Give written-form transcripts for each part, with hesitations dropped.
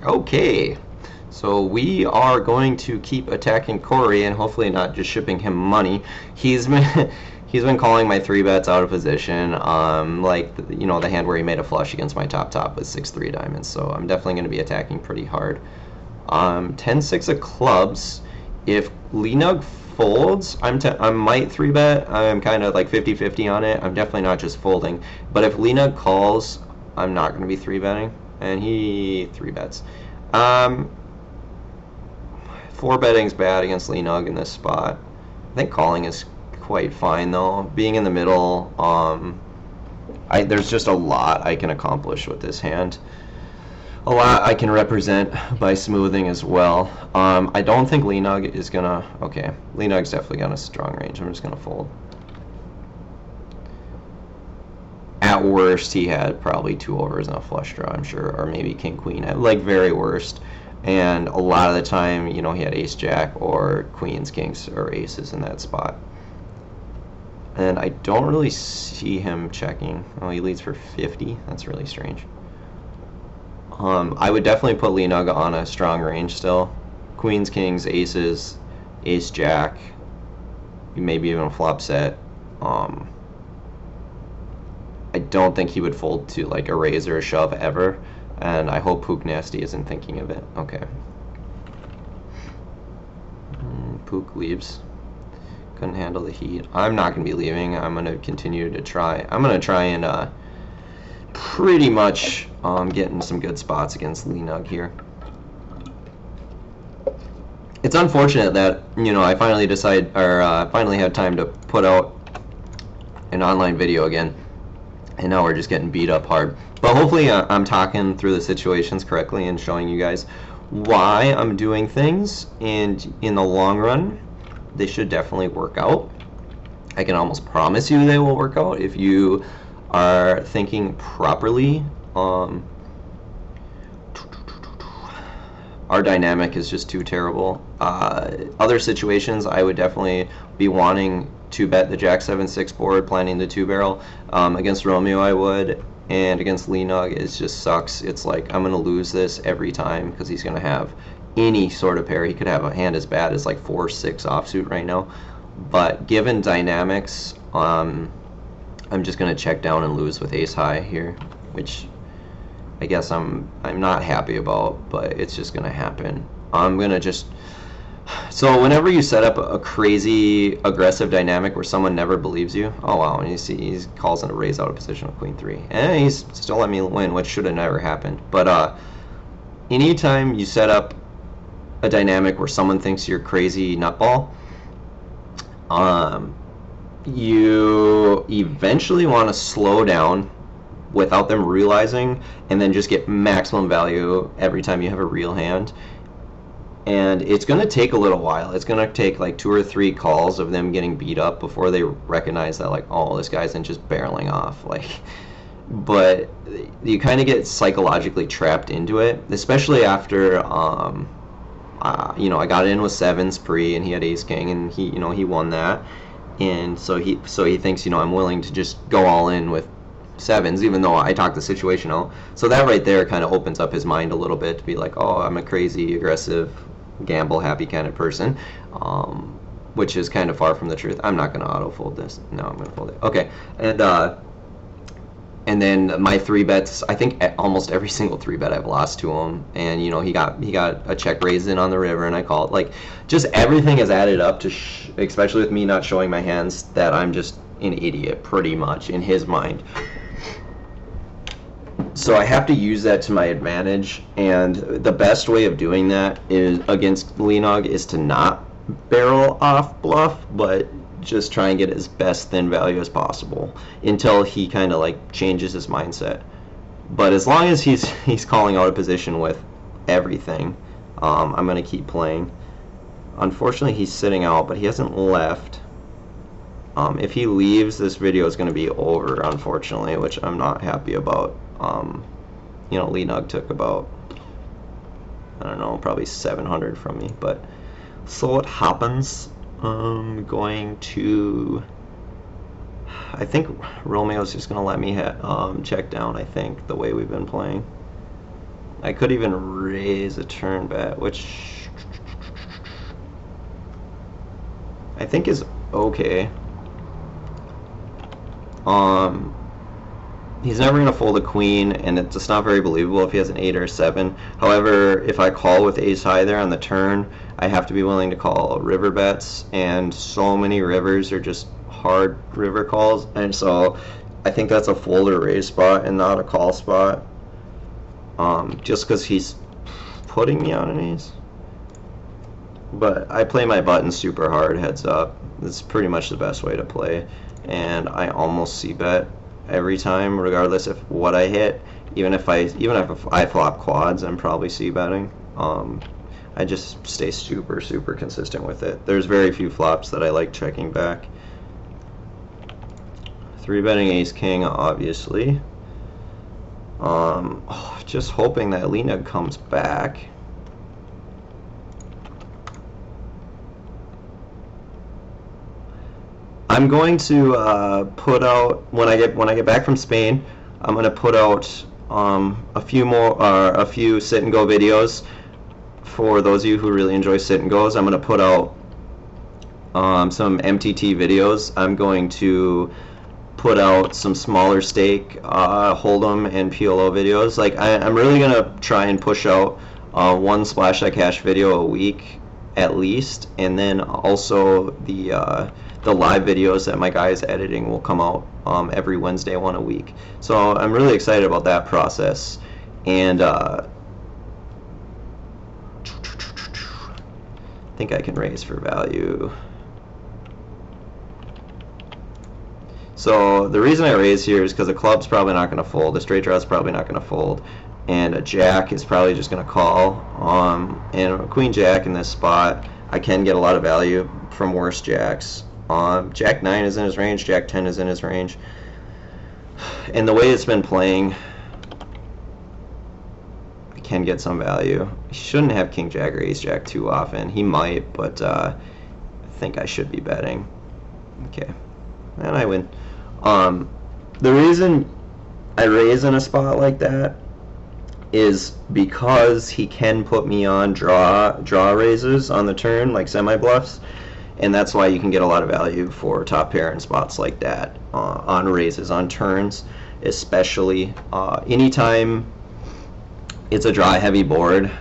Okay, so we are going to keep attacking Corey and hopefully not just shipping him money. He's been he's been calling my three bets out of position. Like you know the hand where he made a flush against my top with 6-3 diamonds. So I'm definitely going to be attacking pretty hard. 10-6 of clubs. If Lenug folds, I might three bet. I'm kind of like 50-50 on it. I'm definitely not just folding. But if Lenug calls, I'm not going to be three betting. And he three bets. Um, Four betting's bad against Lenug in this spot. I think calling is quite fine though. Being in the middle, there's just a lot I can accomplish with this hand. A lot I can represent by smoothing as well. I don't think Lenug is gonna. Okay, Lenug's definitely got a strong range. I'm just gonna fold. At worst, he had probably two overs and a flush draw, I'm sure, or maybe king queen. At like very worst. And a lot of the time, you know, he had ace jack or queens, kings, or aces in that spot. And I don't really see him checking. Oh, he leads for 50. That's really strange. I would definitely put Lenug on a strong range still. Queens, kings, aces, ace jack, maybe even a flop set. I don't think he would fold to like a raise or a shove ever, and I hope Pook Nasty isn't thinking of it. Okay. Pook leaves. Couldn't handle the heat. I'm not going to be leaving. I'm going to continue to try. I'm going to try and pretty much get in some good spots against Lenug here. It's unfortunate that, you know, I finally finally had time to put out an online video again, and now we're just getting beat up hard. But hopefully I'm talking through the situations correctly and showing you guys why I'm doing things, and in the long run they should definitely work out. I can almost promise you they will work out if you are thinking properly. Our dynamic is just too terrible. Other situations I would definitely be wanting to bet the Jack 7-6 board, planning the two barrel. Against Romeo I would, and against Lenug it just sucks. It's like I'm gonna lose this every time because he's gonna have any sort of pair. He could have a hand as bad as like 4-6 offsuit right now. But given dynamics, I'm just gonna check down and lose with ace high here, which I guess I'm not happy about, but it's just gonna happen. I'm gonna just. So whenever you set up a crazy aggressive dynamic where someone never believes you, oh wow, and you see he calls in a raise out of position with queen 3, and he's still let me win, which should have never happened. But anytime you set up a dynamic where someone thinks you're crazy nutball, you eventually want to slow down without them realizing, and then just get maximum value every time you have a real hand. And it's going to take a little while. It's going to take like 2 or 3 calls of them getting beat up before they recognize that, like, oh, this guy's isn't just barreling off. Like, but you kind of get psychologically trapped into it, especially after, you know, I got in with 7s pre, and he had ace king, and he, you know, he won that, and so he thinks, you know, I'm willing to just go all in with 7s, even though I talked the situation out. So that right there kind of opens up his mind a little bit to be like, oh, I'm a crazy, aggressive, gamble happy kind of person, which is kind of far from the truth. I'm not going to auto fold this. No, I'm going to fold it. Okay, and then my 3 bets, I think almost every single 3 bet I've lost to him, and you know he got a check raise in on the river, and I called. Like, just everything has added up to, especially with me not showing my hands, that I'm just an idiot pretty much in his mind. So I have to use that to my advantage, and the best way of doing that is against Lenug is to not barrel off bluff, but just try and get his best thin value as possible until he kind of like changes his mindset. But as long as he's calling out a position with everything, I'm gonna keep playing. Unfortunately, he's sitting out, but he hasn't left. If he leaves, this video is going to be over, unfortunately, which I'm not happy about. You know, Lenug took about, I don't know, probably 700 from me, but so it happens. I'm going to, I think Romeo's just going to let me check down, I think, the way we've been playing. I could even raise a turn bet, which I think is okay. He's never going to fold a queen, and it's just not very believable if he has an 8 or a 7. However, if I call with ace high there on the turn, I have to be willing to call river bets, and so many rivers are just hard river calls, and so I think that's a fold or raise spot and not a call spot, just because he's putting me on an ace. But I play my buttons super hard, heads up. It's pretty much the best way to play, and I almost c-bet every time, regardless of what I hit. Even if I flop quads, I'm probably c-betting. I just stay super consistent with it. There's very few flops that I like checking back. 3-betting ace king, obviously. Just hoping that Lena comes back. I'm going to put out when I get back from Spain. I'm going to put out a few sit and go videos for those of you who really enjoy sit and goes. I'm going to put out some MTT videos. I'm going to put out some smaller stake hold'em and PLO videos. Like I'm really going to try and push out one Splash That Cash video a week at least, and then also the live videos that my guy is editing will come out every Wednesday, one a week. So I'm really excited about that process, and I think I can raise for value. So the reason I raise here is because a club's probably not going to fold, a straight draw is probably not going to fold, and a jack is probably just going to call. And a queen jack in this spot, I can get a lot of value from worse jacks. Jack 9 is in his range, Jack 10 is in his range, and the way it's been playing, I can get some value. He shouldn't have king jack or ace jack too often. He might, but I think I should be betting. Okay, and I win. The reason I raise in a spot like that is because he can put me on draw raises on the turn, like semi bluffs. And that's why you can get a lot of value for top pair in spots like that, on raises, on turns, especially. Anytime it's a draw heavy board,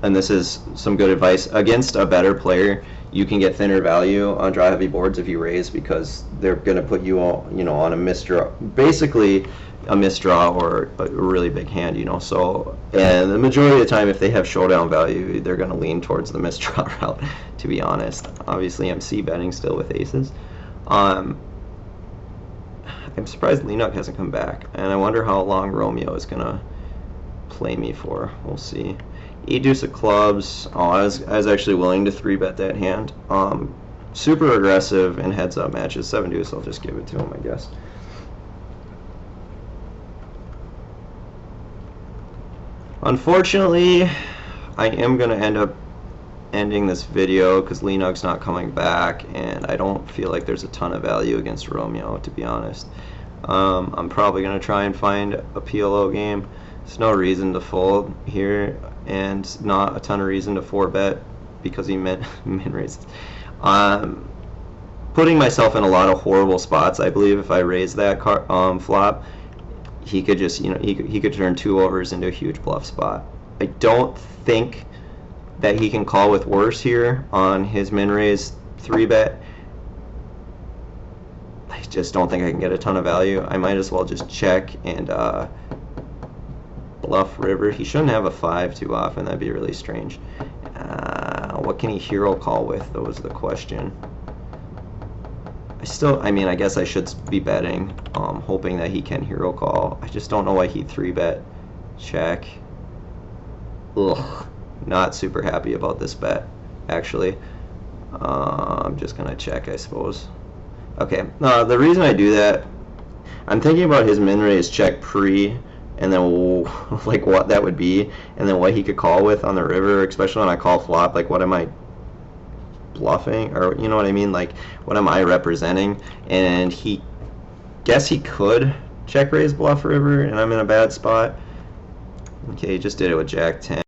and this is some good advice, against a better player, you can get thinner value on draw heavy boards if you raise, because they're going to put you all, on a misdraw, basically a misdraw or a really big hand, so, and the majority of the time if they have showdown value, they're going to lean towards the misdraw route, to be honest. Obviously I'm c-betting still with aces. I'm surprised Lennox hasn't come back, and I wonder how long Romeo is going to play me for. We'll see. E-deuce of clubs. I was actually willing to 3-bet that hand. Super aggressive in heads-up matches. 7-deuce, I'll just give it to him, I guess. Unfortunately, I am going to end up ending this video because Lennox's not coming back, and I don't feel like there's a ton of value against Romeo, to be honest. I'm probably going to try and find a PLO game. There's no reason to fold here, and not a ton of reason to 4-bet because he min raises. Putting myself in a lot of horrible spots, I believe, if I raise that flop. He could just, he could turn 2 overs into a huge bluff spot. I don't think that he can call with worse here on his min raise 3-bet. I just don't think I can get a ton of value. I might as well just check and bluff river. He shouldn't have a 5 too often. That'd be really strange. What can he hero call with, though, is the question. I guess I should be betting, hoping that he can hero call. I just don't know why he'd 3-bet. Check. Ugh, not super happy about this bet, actually. I'm just gonna check, I suppose. Okay, the reason I do that, I'm thinking about his min raise check pre, and then like what that would be, and then what he could call with on the river, especially when I call flop. Like, what am I bluffing, or you know what I mean, like what am I representing? And he could check raise bluff river, and I'm in a bad spot. Okay, he just did it with Jack 10.